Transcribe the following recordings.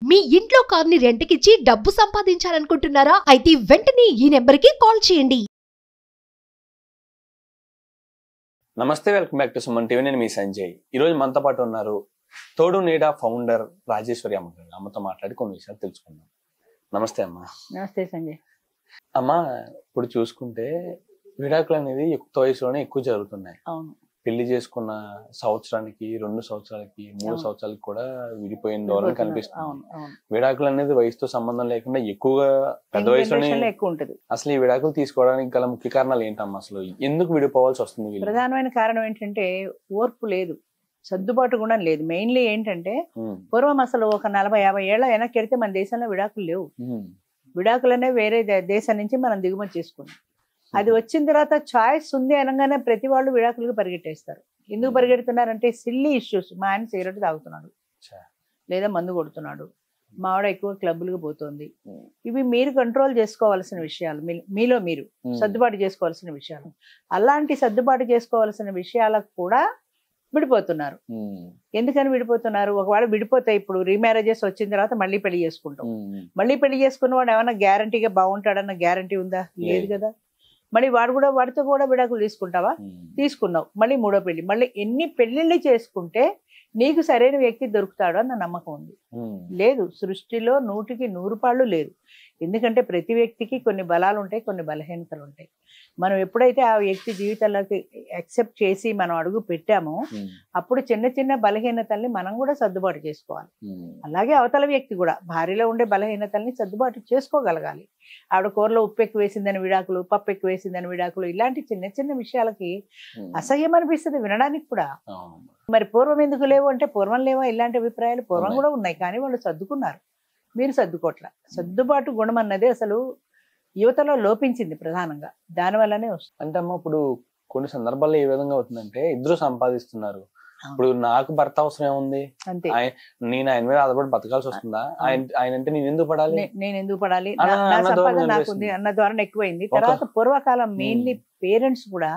మీ ఇంట్లో కార్ని రెంట్కిచ్చి డబ్బు సంపాదించాలనుకుంటున్నారా? అయితే వెంటనే ఈ నెంబర్కి కాల్ చేయండి. నమస్తే, welcome back to Suman TV. నేను మీ సంజయ్. ఈరోజు మనతో పాటు ఉన్నారు తోడు నీడ ఫౌండర్ రాజేశ్వరి అమ్మ గారు. అమ్మతో మాట్లాడి కొన్ని విషయాలు తెలుసుకుందాం. నమస్తే అమ్మ. నమస్తే సంజయ్. అమ్మ, ఇప్పుడు చూసుకుంటే విడాకులు అనేది యుక్త వయసులోనే ఎక్కువ జరుగుతున్నాయి. అవును. పెళ్లి చేసుకున్న సంవత్సరానికి, 2 సంవత్సరాలకి, 3 సంవత్సరాలకి కూడా విడిపోయిన ధోరణి కనిపిస్తుంది. విడాకులు అనేది వయసుతో సంబంధం లేకుండా ఎక్కువగా పెద్ద వయసులోనే ఎక్కువ ఉంటది. అసలు ఈ విడాకులు తీసుకోవడానికి గల ముఖ్య కారణాలు ఏంటమ్మా? అసలు ఎందుకు విడిపోవాల్సి వస్తుంది? ప్రధానమైన కారణం ఏంటంటే ఓర్పు లేదు, సర్దుబాటు కూడా లేదు. మెయిన్లీ ఏంటంటే పూర్వం అసలు ఒక 40-50 ఏళ్ల వెనక్కి వెళ్తే మన దేశంలో విడాకులు లేవు. విడాకులనే వేరే దేశం నుంచి మనం దిగుమతి చేసుకున్నాం. అది వచ్చిన తర్వాత చాయిస్ ఉంది అనగానే ప్రతి వాళ్ళు విడాకులకు పరిగెట్టేస్తారు. ఎందుకు పరిగెడుతున్నారంటే సిల్లీ ఇష్యూస్. మా ఆయన సిగరెట్ తాగుతున్నాడు, లేదా మందు కొడుతున్నాడు, మా ఆవిడ ఎక్కువ క్లబ్బులకు పోతుంది. ఇవి మీరు కంట్రోల్ చేసుకోవాల్సిన విషయాలు, మీలో మీరు సర్దుబాటు చేసుకోవాల్సిన విషయాలు. అలాంటి సర్దుబాటు చేసుకోవాల్సిన విషయాలకు కూడా విడిపోతున్నారు. ఎందుకని విడిపోతున్నారు? ఒకవేళ విడిపోతే ఇప్పుడు రీమ్యారేజెస్ వచ్చిన తర్వాత మళ్ళీ పెళ్లి చేసుకుంటాం. మళ్ళీ పెళ్లి చేసుకున్న వాడు ఏమైనా గ్యారంటీగా బాగుంటాడన్న గ్యారంటీ ఉందా? లేదు కదా. మళ్ళీ వాడితో కూడా విడాకులు తీసుకుంటావా? తీసుకున్నావు. మళ్ళీ 3వ పెళ్లి. మళ్ళీ ఎన్ని పెళ్లిళ్ళు చేసుకుంటే నీకు సరైన వ్యక్తి దొరుకుతాడు అన్న నమ్మకం ఉంది? లేదు. సృష్టిలో 100కి 100 పాళ్ళు లేదు. ఎందుకంటే ప్రతి వ్యక్తికి కొన్ని బలాలు ఉంటాయి, కొన్ని బలహీనతలు ఉంటాయి. మనం ఎప్పుడైతే ఆ వ్యక్తి జీవితంలోకి యాక్సెప్ట్ చేసి మనం అడుగు పెట్టామో అప్పుడు చిన్న చిన్న బలహీనతల్ని మనం కూడా సర్దుబాటు చేసుకోవాలి. అలాగే అవతల వ్యక్తి కూడా భార్యలో ఉండే బలహీనతల్ని సర్దుబాటు చేసుకోగలగాలి. ఆవిడ కూరలో ఉప్పు ఎక్కువ వేసిందని విడాకులు, పప్పు ఎక్కువ వేసిందని విడాకులు, ఇలాంటి చిన్న చిన్న విషయాలకి అసహ్యం అనిపిస్తుంది వినడానికి కూడా. మరి పూర్వం ఎందుకు లేవు అంటే పూర్వం లేవా ఇలాంటి అభిప్రాయాలు? పూర్వం కూడా ఉన్నాయి, కానీ వాళ్ళు సర్దుకున్నారు. మీరు సర్దుకోట్ల. సర్దుబాటు గుణం అన్నది అసలు యువతలో లోపించింది ప్రధానంగా. దానివల్లనే వస్తుంది. అంటే అమ్మ, ఇప్పుడు కొన్ని సందర్భాల్లో ఏ విధంగా అవుతుందంటే ఇద్దరు సంపాదిస్తున్నారు. ఇప్పుడు నాకు భర్త అవసరం ఏముంది? అంతే. నేను ఆయన మీద ఆధారపడి బతకాల్సి వస్తుందా? ఆయన అంటే నేను ఎందుకు పడాలి నా సంపాదన నాకుంది అన్న ధోరణి ఎక్కువైంది. తర్వాత పూర్వకాలం మెయిన్లీ పేరెంట్స్ కూడా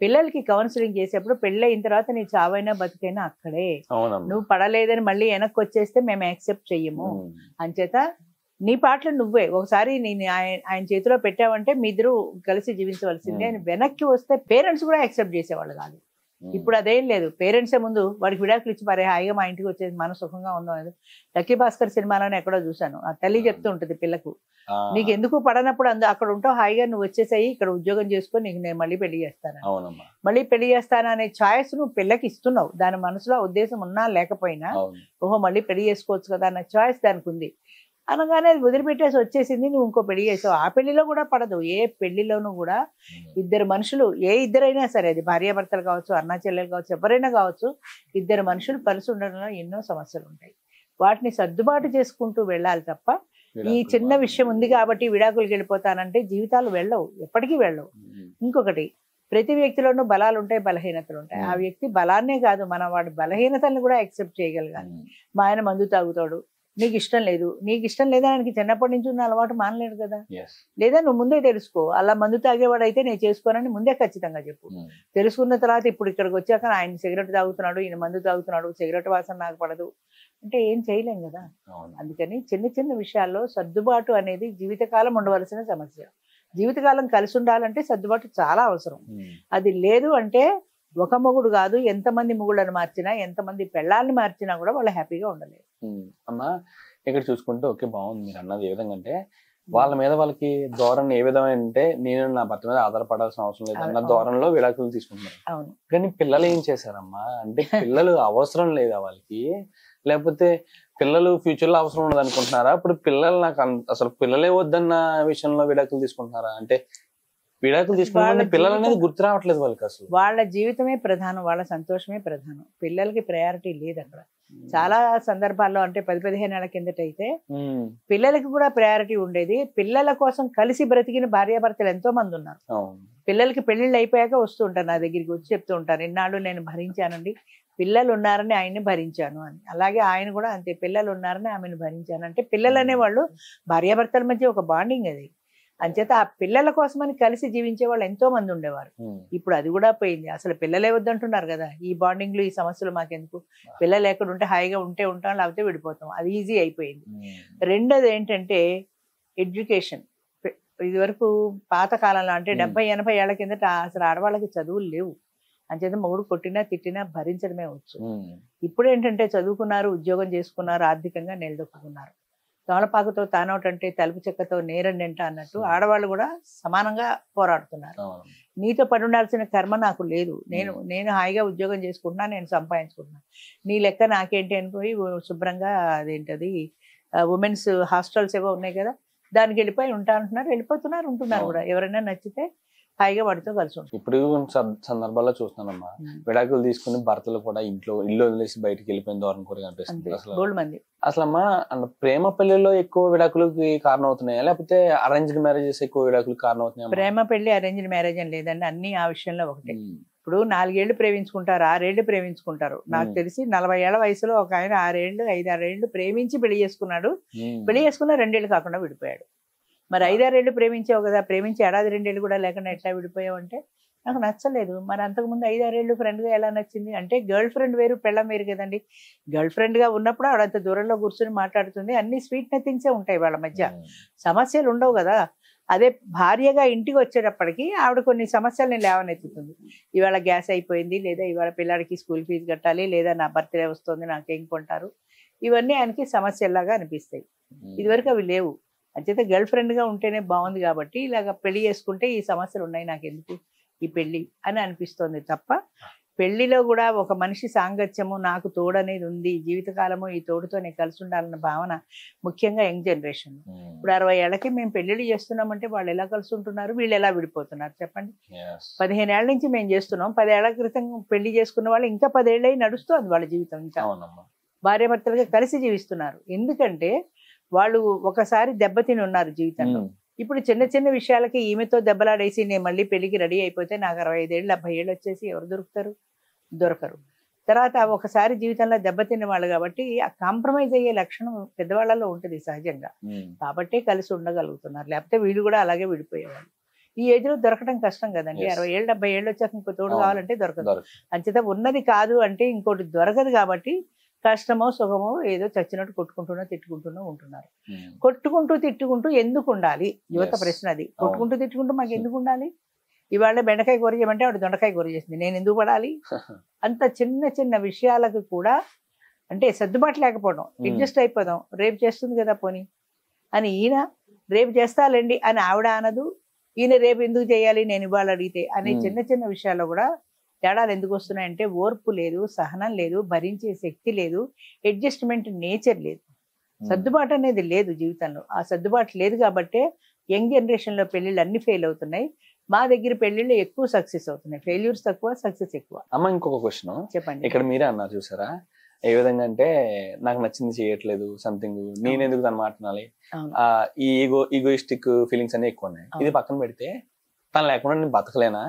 పిల్లలకి కౌన్సిలింగ్ చేసేప్పుడు పెళ్ళి అయిన తర్వాత నీ చావైనా బతికైనా అక్కడే, నువ్వు పడలేదని మళ్ళీ వెనక్కి వచ్చేస్తే మేము యాక్సెప్ట్ చెయ్యము. అంచేత నీ పాటలు నువ్వే ఒకసారి నేను ఆయన చేతిలో పెట్టావంటే మీ ఇద్దరు కలిసి జీవించవలసిందే అని వెనక్కి వస్తే పేరెంట్స్ కూడా యాక్సెప్ట్ చేసేవాళ్ళు కాదు. ఇప్పుడు అదేం లేదు. పేరెంట్సే ముందు వాడికి విడాకులు ఇచ్చి మరే హాయిగా మా ఇంటికి వచ్చేది మన సుఖంగా ఉందో అనేది. లక్కీ భాస్కర్ సినిమాలోనే ఎక్కడో చూశాను. ఆ తల్లి చెప్తూ ఉంటుంది పిల్లకు, నీకు ఎందుకు పడనప్పుడు అక్కడ ఉంటావు, హాయిగా నువ్వు వచ్చేసాయి, ఇక్కడ ఉద్యోగం చేసుకొని నీకు నేను మళ్ళీ పెళ్లి చేస్తాను, మళ్ళీ పెళ్లి చేస్తాను అనే ఛాయిస్ నువ్వు పిల్లకి ఇస్తున్నావు. దాని మనసులో ఉద్దేశం ఉన్నా లేకపోయినా ఓహో మళ్ళీ పెళ్లి చేసుకోవచ్చు కదా అన్న ఛాయిస్ దానికి ఉంది. అనగానే అది వదిలిపెట్టేసి వచ్చేసింది, నువ్వు ఇంకో పెళ్లి చేసావు. ఆ పెళ్లిలో కూడా పడదు. ఏ పెళ్లిలోనూ కూడా ఇద్దరు మనుషులు, ఏ ఇద్దరైనా సరే, అది భార్యాభర్తలు కావచ్చు, అన్నా చెల్లెలు కావచ్చు, ఎవరైనా కావచ్చు, ఇద్దరు మనుషులు కలిసి ఉండడంలో ఎన్నో సమస్యలు ఉంటాయి. వాటిని సర్దుబాటు చేసుకుంటూ వెళ్ళాలి తప్ప ఈ చిన్న విషయం ఉంది కాబట్టి విడాకులకు వెళ్ళిపోతానంటే జీవితాలు వెళ్ళవు, ఎప్పటికీ వెళ్ళవు. ఇంకొకటి, ప్రతి వ్యక్తిలోనూ బలాలు ఉంటాయి, బలహీనతలు ఉంటాయి. ఆ వ్యక్తి బలాన్నే కాదు, మనం వాడి బలహీనతల్ని కూడా యాక్సెప్ట్ చేయగలగాలి. మా ఆయన మందు తాగుతాడు, నీకు ఇష్టం లేదు, నీకు ఇష్టం లేదా ఆయనకి చిన్నప్పటి నుంచి ఉన్న అలవాటు మానలేడు కదా. లేదా నువ్వు ముందే తెలుసుకో, అలా మందు తాగేవాడు అయితే నేను చేసుకోనని ముందే ఖచ్చితంగా చెప్పు. తెలుసుకున్న తర్వాత ఇప్పుడు ఇక్కడికి వచ్చాక ఆయన సిగరెట్ తాగుతున్నాడు, ఈయన మందు తాగుతున్నాడు, సిగరెట్ వాసన నాకు పడదు అంటే ఏం చేయలేం కదా. అందుకని చిన్న చిన్న విషయాల్లో సర్దుబాటు అనేది జీవితకాలం ఉండవలసిన సమస్య. జీవితకాలం కలిసి ఉండాలంటే సర్దుబాటు చాలా అవసరం. అది లేదు అంటే ఒక మొగుడు కాదు, ఎంతమంది మొగుళ్ళని మార్చినా, ఎంతమంది పెళ్ళాలని మార్చినా కూడా వాళ్ళు హ్యాపీగా ఉండలేరు. అమ్మా, ఇక్కడ చూసుకుంటే ఓకే, బాగుంది మీరు అన్నది. ఏ విధంగా అంటే వాళ్ళ మీద వాళ్ళకి ధోరణి ఏ విధమైన అంటే నేను నా భర్త మీద ఆధారపడాల్సిన అవసరం లేదు అన్న ధోరణిలో విడాకులు తీసుకుంటున్నారు. కానీ పిల్లలు ఏం చేశారమ్మా అంటే పిల్లలు అవసరం లేదా వాళ్ళకి, లేకపోతే పిల్లలు ఫ్యూచర్ లో అవసరం ఉండదు అనుకుంటున్నారా? ఇప్పుడు పిల్లలు నాకు అసలు పిల్లలే వద్దన్న విషయంలో విడాకులు తీసుకుంటున్నారా? అంటే విడాకులు తీసుకుంటే పిల్లలు అనేది గుర్తు రావట్లేదు వాళ్ళకి. అసలు వాళ్ళ జీవితమే ప్రధానం, వాళ్ళ సంతోషమే ప్రధానం. పిల్లలకి ప్రయారిటీ లేదు అక్కడ. చాలా సందర్భాల్లో అంటే 10-15 ఏళ్ల కిందట అయితే పిల్లలకి కూడా ప్రయారిటీ ఉండేది. పిల్లల కోసం కలిసి బ్రతికిన భార్యాభర్తలు ఎంతో మంది ఉన్నారు. పిల్లలకి పెళ్లిళ్ళు అయిపోయాక వస్తూ ఉంటారు నా దగ్గరికి, వచ్చి చెప్తూ ఉంటారు, ఇన్నాళ్ళు నేను భరించానండి, పిల్లలు ఉన్నారని ఆయన్ని భరించాను అని. అలాగే ఆయన కూడా అంతే, పిల్లలు ఉన్నారని ఆమెను భరించాను. అంటే పిల్లలు అనేవాళ్ళు భార్యాభర్తల మధ్య ఒక బాండింగ్ అది. అంచేత ఆ పిల్లల కోసమని కలిసి జీవించే వాళ్ళు ఎంతో మంది ఉండేవారు. ఇప్పుడు అది కూడా పోయింది. అసలు పిల్లలే వద్దంటున్నారు కదా. ఈ బాండింగ్లు, ఈ సమస్యలు మాకెందుకు, పిల్లలు ఎక్కడ ఉంటే హాయిగా ఉంటాం, లేకపోతే విడిపోతాం, అది ఈజీ అయిపోయింది. రెండోది ఏంటంటే ఎడ్యుకేషన్. ఇది వరకు పాత కాలంలో అంటే 70-80 ఏళ్ల కిందట అసలు ఆడవాళ్ళకి చదువులు లేవు. అంచేత మొగుడు కొట్టినా తిట్టినా భరించడమే వచ్చు. ఇప్పుడు ఏంటంటే చదువుకున్నారు, ఉద్యోగం చేసుకున్నారు, ఆర్థికంగా నిలదొక్కున్నారు. తమలపాకుతో తానోటంటే తలుపు చెక్కతో నేరండెంట అన్నట్టు ఆడవాళ్ళు కూడా సమానంగా పోరాడుతున్నారు. నీతో పడి ఉండాల్సిన కర్మ నాకు లేదు, నేను హాయిగా ఉద్యోగం చేసుకుంటున్నా, నేను సంపాదించుకుంటున్నా, నీ లెక్క నాకేంటి అని పోయి శుభ్రంగా అదేంటది ఉమెన్స్ హాస్టల్స్ ఏవో ఉన్నాయి కదా, దానికి వెళ్ళిపోయి ఉంటా అంటున్నారు, వెళ్ళిపోతున్నారు, ఉంటున్నారు కూడా. ఎవరైనా నచ్చితే హాయిగా వాడితో కలిసి ఉంటుంది. ఇప్పుడు సందర్భాల్లో చూస్తున్నానమ్మా, విడాకులు తీసుకుని భర్తలు కూడా ఇల్లు వదిలేసి బయటకు వెళ్ళిపోయిన దూరం కూడా కనిపిస్తుంది. అసలు అమ్మా ప్రేమ పెళ్లిలో ఎక్కువ విడాకులకి కారణం అవుతున్నాయా, లేకపోతే అరేంజ్డ్ మ్యారేజెస్ ఎక్కువ విడాకులకు కారణం అవుతున్నాయా? ప్రేమ పెళ్లి అరేంజ్డ్ మ్యారేజ్ అని లేదండి, అన్ని ఆ విషయంలో ఒకటే. ఇప్పుడు 4 ఏళ్ళు ప్రేమించుకుంటారు, 6 ఏళ్ళు ప్రేమించుకుంటారు. నాకు తెలిసి 40 ఏళ్ల వయసులో ఒక ఆయన 5-6 ఏళ్ళు ప్రేమించి పెళ్లి చేసుకున్నాడు. పెళ్లి చేసుకున్న 2 ఏళ్ళు కాకుండా విడిపోయాడు. మరి 5-6 ఏళ్ళు ప్రేమించావు కదా, ప్రేమించి 1-2 ఏళ్ళు కూడా లేకుండా ఎట్లా విడిపోయావు అంటే నాకు నచ్చలేదు. మరి అంతకుముందు 5-6 ఏళ్ళు ఫ్రెండ్గా ఎలా నచ్చింది అంటే, గర్ల్ ఫ్రెండ్ వేరు పెళ్ళం వేరు కదండి. గర్ల్ ఫ్రెండ్గా ఉన్నప్పుడు ఆవిడంత దూరంలో కూర్చొని మాట్లాడుతుంది, అన్ని స్వీట్ నథింగ్సే ఉంటాయి వాళ్ళ మధ్య, సమస్యలు ఉండవు కదా. అదే భార్యగా ఇంటికి వచ్చేటప్పటికి ఆవిడ కొన్ని సమస్యల్ని లేవనెత్తుతుంది. ఇవాళ గ్యాస్ అయిపోయింది, లేదా ఇవాళ పిల్లాడికి స్కూల్ ఫీజు కట్టాలి, లేదా నా బర్త్డే వస్తుంది, నాకేం కొంటారు, ఇవన్నీ ఆయనకి సమస్యల్లాగా అనిపిస్తాయి. ఇదివరకు అవి లేవు. అంచేత గర్ల్ ఫ్రెండ్గా ఉంటేనే బాగుంది కాబట్టి ఇలాగ పెళ్లి చేసుకుంటే ఈ సమస్యలు ఉన్నాయి, నాకెందుకు ఈ పెళ్ళి అని అనిపిస్తోంది తప్ప, పెళ్లిలో కూడా ఒక మనిషి సాంగత్యము, నాకు తోడు అనేది ఉంది, జీవితకాలము ఈ తోడుతో నేను కలిసి ఉండాలన్న భావన ముఖ్యంగా యంగ్ జనరేషన్. ఇప్పుడు 60 ఏళ్లకి మేము పెళ్లిళ్ళు చేస్తున్నామంటే వాళ్ళు ఎలా కలిసి ఉంటున్నారు, వీళ్ళు ఎలా విడిపోతున్నారు చెప్పండి. 15 ఏళ్ల నుంచి మేము చేస్తున్నాం, 10 ఏళ్ల క్రితం పెళ్లి చేసుకున్న వాళ్ళు ఇంకా 10 ఏళ్ళై నడుస్తుంది వాళ్ళ జీవితం, ఇంకా భార్యాభర్తలుగా కలిసి జీవిస్తున్నారు. ఎందుకంటే వాళ్ళు ఒకసారి దెబ్బతిని ఉన్నారు జీవితంలో. ఇప్పుడు చిన్న చిన్న విషయాలకి ఈమెతో దెబ్బలాడేసి నేను మళ్ళీ పెళ్లికి రెడీ అయిపోతే నాకు 65 ఏళ్ళు 70 ఏళ్ళు వచ్చేసి ఎవరు దొరకరు. తర్వాత ఒకసారి జీవితంలో దెబ్బతిన్న వాళ్ళు కాబట్టి ఆ కాంప్రమైజ్ అయ్యే లక్షణం పెద్దవాళ్ళలో ఉంటుంది సహజంగా, కాబట్టి కలిసి ఉండగలుగుతున్నారు. లేకపోతే వీళ్ళు కూడా అలాగే విడిపోయేవాళ్ళు. ఈ ఏజ్ లో దొరకడం కష్టం కదండి. 60 ఏళ్ళు 70 ఏళ్ళు వచ్చాక ఇంకో తోడు కావాలంటే దొరకదు. అంచేత ఉన్నది కాదు అంటే ఇంకోటి దొరకదు కాబట్టి కష్టమో సుఖమో ఏదో చచ్చినట్టు కొట్టుకుంటూనో తిట్టుకుంటూనో ఉంటున్నారు. కొట్టుకుంటూ తిట్టుకుంటూ ఎందుకు ఉండాలి, యువత ప్రశ్న అది. కొట్టుకుంటూ తిట్టుకుంటూ మాకు ఎందుకు ఉండాలి, ఇవాళ బెండకాయ కూర చేయమంటే ఆవిడ దొండకాయ కూర చేసింది, నేను ఎందుకు పడాలి. అంత చిన్న చిన్న విషయాలకు కూడా అంటే సర్దుబాటు లేకపోవడం, అడ్జస్ట్ అయిపోదాం, రేపు చేస్తుంది కదా పోనీ అని ఈయన రేపు చేస్తాలండి అని ఆవిడ అనదు, ఈయన రేపు ఎందుకు చేయాలి నేను ఇవాళ అడిగితే అనే చిన్న చిన్న విషయాల్లో కూడా తేడాలు ఎందుకు వస్తున్నాయంటే ఓర్పు లేదు, సహనం లేదు, భరించే శక్తి లేదు, అడ్జస్ట్మెంట్ నేచర్ లేదు, సర్దుబాటు అనేది లేదు జీవితంలో. ఆ సర్దుబాటు లేదు కాబట్టే యంగ్ జనరేషన్ లో పెళ్లిళ్ళు అన్ని ఫెయిల్ అవుతున్నాయి. మా దగ్గర పెళ్లిళ్ళు ఎక్కువ సక్సెస్ అవుతున్నాయి, ఫెయిల్యూర్స్ తక్కువ, సక్సెస్ ఎక్కువ. అమ్మ ఇంకొక క్వశ్చన్ చెప్పండి. ఇక్కడ మీరే అన్నారు చూసారా, ఏ విధంగా అంటే నాకు నచ్చింది చేయట్లేదు సంథింగ్, నేను ఎందుకు దాన్ని మాట్లాడాలి, ఈ ఈగోయిస్టిక్ ఫీలింగ్స్ అన్ని ఎక్కువ ఉన్నాయి. ఇది పక్కన పెడితే తను లేకుండా నేను బతకలేనా,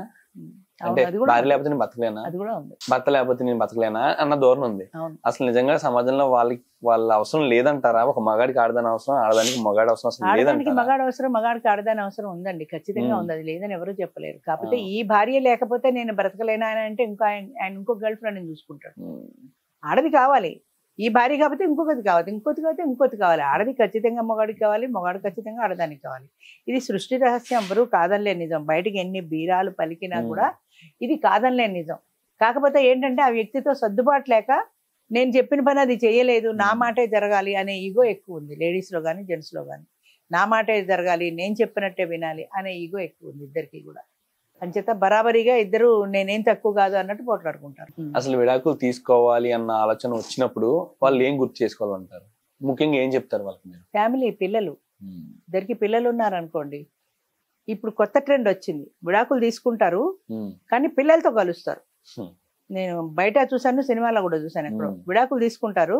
అంటే భార్య లేకపోతే నేను బతకలేనా, భర్త లేకపోతే నేను బతకలేనా అన్న ధోరణి ఉంది. అసలు నిజంగా సమాజంలో వాళ్ళ అవసరం లేదంటారా? ఒక మగాడికి ఆడదాని అవసరం, ఆడదానికి మగాడి అవసరం అసలు లేదంటారా? మగాడి అవసరం, మగాడికి ఆడదాని అవసరం ఉందండి, ఖచ్చితంగా ఉంది, అది లేదని ఎవరు చెప్పలేరు. కాకపోతే ఈ భార్య లేకపోతే నేను బ్రతకలేనా అని అంటే ఆయన ఇంకో గర్ల్ ఫ్రెండ్ చూసుకుంటాడు. ఆడది కావాలి, ఈ భార్య కాకపోతే ఇంకొకటి కావాలి, ఇంకోటి కావాలి. ఆడది ఖచ్చితంగా మొగాడికి కావాలి, మొగాడు ఖచ్చితంగా ఆడదానికి కావాలి. ఇది సృష్టి రహస్యం, ఎవరు కాదనిలేని నిజం. బయటికి ఎన్ని బీరాలు పలికినా కూడా ఇది కాదనిలేని నిజం. కాకపోతే ఏంటంటే ఆ వ్యక్తితో సర్దుబాటు లేక నేను చెప్పిన పని అది చేయలేదు, నా మాటే జరగాలి అనే ఈగో ఎక్కువ ఉంది లేడీస్ లో కానీ జెంట్స్ లో కానీ. నా మాటే జరగాలి, నేను చెప్పినట్టే వినాలి అనే ఈగో ఎక్కువ ఉంది ఇద్దరికి కూడా. అంచేత బరాబరిగా ఇద్దరు నేనేం తక్కువ కాదు అన్నట్టు పోట్లాడుకుంటారు. అసలు విడాకులు తీసుకోవాలి అన్న ఆలోచన వచ్చినప్పుడు వాళ్ళు ఏం గుర్తు చేసుకోవాలంటారు, ముఖ్యంగా ఏం చెప్తారు వాళ్ళకి? ఫ్యామిలీ, పిల్లలు, ఇద్దరికి పిల్లలు ఉన్నారనుకోండి, ఇప్పుడు కొత్త ట్రెండ్ వచ్చింది, విడాకులు తీసుకుంటారు కానీ పిల్లలతో కలుస్తారు. నేను బయట చూసాను, సినిమాలో కూడా చూసాను, ఎక్కడో విడాకులు తీసుకుంటారు,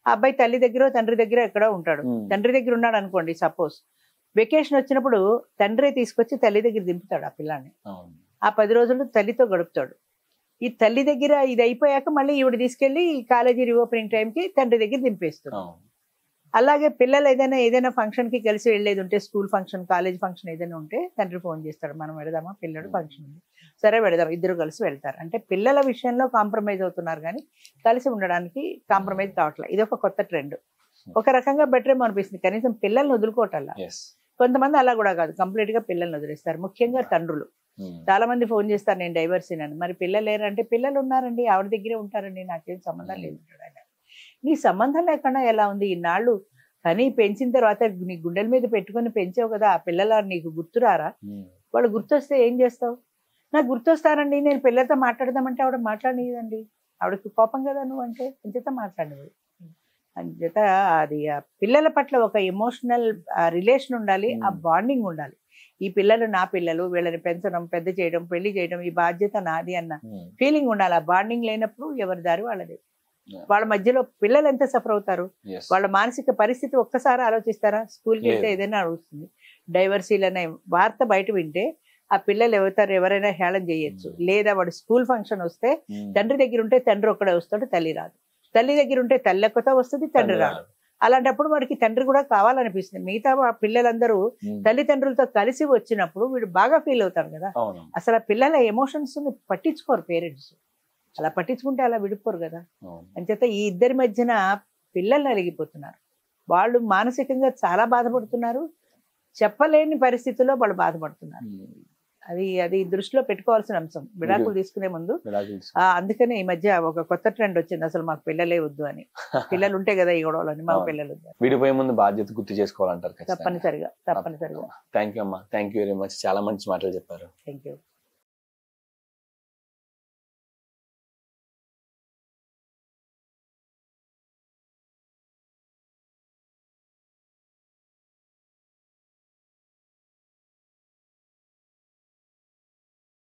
ఆ అబ్బాయి తల్లి దగ్గర తండ్రి దగ్గర ఎక్కడో ఉంటాడు. తండ్రి దగ్గర ఉన్నాడు అనుకోండి, సపోజ్ వెకేషన్ వచ్చినప్పుడు తండ్రి తీసుకొచ్చి తల్లి దగ్గర దింపుతాడు ఆ పిల్లాన్ని. ఆ 10 రోజులు తల్లితో గడుపుతాడు. ఈ తల్లి దగ్గర ఇది అయిపోయాక మళ్ళీ ఈవిడ తీసుకెళ్లి కాలేజీ రీఓపెనింగ్ టైంకి తండ్రి దగ్గర దింపేస్తాడు. అలాగే పిల్లలు ఏదైనా ఫంక్షన్ కి కలిసి వెళ్ళేది ఉంటే, స్కూల్ ఫంక్షన్, కాలేజ్ ఫంక్షన్ ఏదైనా ఉంటే తండ్రి ఫోన్ చేస్తాడు, మనం వెళదామా, పిల్లడు ఫంక్షన్ ఉంది, సరే వెళదాం, ఇద్దరు కలిసి వెళ్తారు. అంటే పిల్లల విషయంలో కాంప్రమైజ్ అవుతున్నారు కానీ కలిసి ఉండడానికి కాంప్రమైజ్ కావట్లేదు. ఇది ఒక కొత్త ట్రెండ్. ఒక రకంగా బెటర్ ఏమో అనిపిస్తుంది, కనీసం పిల్లల్ని వదులుకోవటల్లా. కొంతమంది అలా కూడా కాదు, కంప్లీట్ గా పిల్లల్ని వదిలేస్తారు, ముఖ్యంగా తండ్రులు. చాలా మంది ఫోన్ చేస్తారు, నేను డైవర్స్ అని. మరి పిల్లలు లేరంటే, పిల్లలు ఉన్నారండి, ఆవిడ దగ్గరే ఉంటారండి, నాకేం సంబంధం లేదు. నీ సంబంధం లేకుండా ఎలా ఉంది? ఇన్నాళ్ళు కానీ పెంచిన తర్వాత నీ గుండెల మీద పెట్టుకుని పెంచావు కదా, ఆ పిల్లల నీకు గుర్తురారా? వాళ్ళు గుర్తొస్తే ఏం చేస్తావు? నాకు గుర్తొస్తారండి, నేను పిల్లలతో మాట్లాడదామంటే ఆవిడ మాట్లాడలేదండి, ఆవిడకి కోపం కదా నువ్వు అంటే, అంచేత మాట్లాడేవాడు. అంచేత అది ఆ పిల్లల పట్ల ఒక ఎమోషనల్ రిలేషన్ ఉండాలి, ఆ బాండింగ్ ఉండాలి. ఈ పిల్లలు నా పిల్లలు, వీళ్ళని పెంచడం, పెద్ద చేయడం, పెళ్లి చేయడం, ఈ బాధ్యత నాది అన్న ఫీలింగ్ ఉండాలి. ఆ బాండింగ్ లేనప్పుడు ఎవరి దారి వాళ్ళది. వాళ్ళ మధ్యలో పిల్లలు ఎంత సఫర్ అవుతారు, వాళ్ళ మానసిక పరిస్థితి ఒక్కసారి ఆలోచిస్తారా? స్కూల్కి వెళ్తే ఏదైనా అడుగుతుంది, డైవర్సీలనే వార్త బయట వింటే ఆ పిల్లలు ఎవరైనా హేళన చేయొచ్చు. లేదా వాడు స్కూల్ ఫంక్షన్ వస్తే తండ్రి దగ్గర ఉంటే తండ్రి ఒక్కడే వస్తాడు, తల్లి రాదు. తల్లి దగ్గర ఉంటే తల్లి ఒక్కతో వస్తుంది, తండ్రి రాదు. అలాంటప్పుడు వాడికి తండ్రి కూడా కావాలనిపిస్తుంది. మిగతా పిల్లలందరూ తల్లిదండ్రులతో కలిసి వచ్చినప్పుడు వీడు బాగా ఫీల్ అవుతాడు కదా. అసలు ఆ పిల్లల ఎమోషన్స్ పట్టించుకోరు పేరెంట్స్. అలా పట్టించుకుంటే అలా విడిపోరు కదా. అంచేత ఈ ఇద్దరి మధ్యన పిల్లలు నలిగిపోతున్నారు, వాళ్ళు మానసికంగా చాలా బాధపడుతున్నారు, చెప్పలేని పరిస్థితుల్లో వాళ్ళు బాధపడుతున్నారు. అది దృష్టిలో పెట్టుకోవాల్సిన అంశం విడాకులు తీసుకునే ముందు. అందుకనే ఈ మధ్య ఒక కొత్త ట్రెండ్ వచ్చింది, అసలు మాకు పిల్లలే వద్దు అని. పిల్లలు ఉంటే కదా ఈ గొడవలు అని, మాకు పిల్లలు వద్దు. విడిపోయే ముందు బాధ్యత గుర్తు చేసుకోవాలంటారు. తప్పనిసరిగా. థ్యాంక్ యూ అమ్మా, థ్యాంక్ యూ వెరీ మచ్, చాలా మంచి మాటలు చెప్పారు. Thank you.